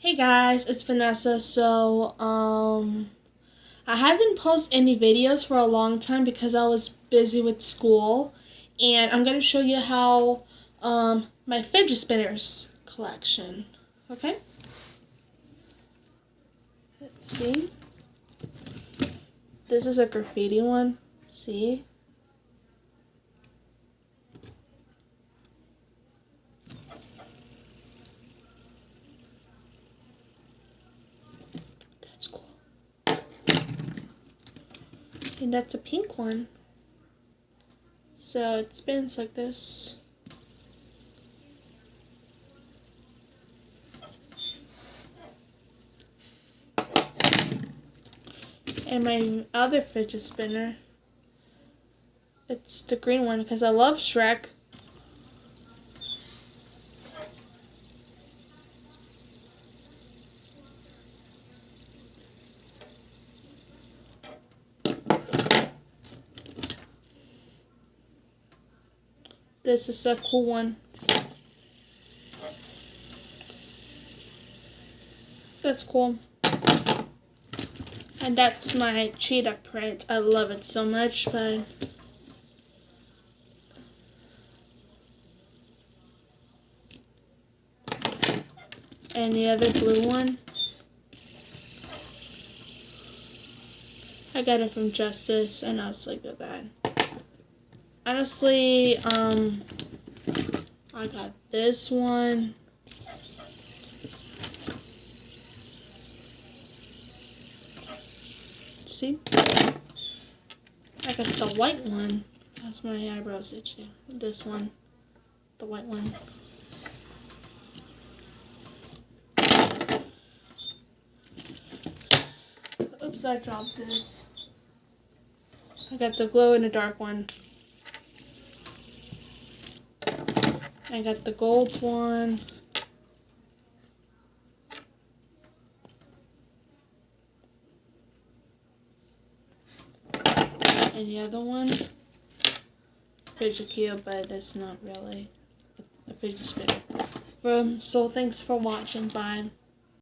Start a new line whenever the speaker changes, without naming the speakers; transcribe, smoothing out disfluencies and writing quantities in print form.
Hey guys, it's Vanessa. I haven't posted any videos for a long time because I was busy with school, and I'm gonna show you how my fidget spinners collection. Okay? Let's see. This is a graffiti one. See? That's cool. And that's a pink one. So it spins like this. And my other fidget spinner, it's the green one because I love Shrek. This is a cool one. That's cool. And that's my cheetah print. I love it so much, but and the other blue one, I got it from Justice, and I was like, look at that. Honestly, I got this one. See? I got the white one. That's my eyebrows itchy. This one. The white one. Oops, I dropped this. I got the glow in the dark one. I got the gold one. And the other one, fidget cube, but it's not really a fidget spinner. So thanks for watching. Bye.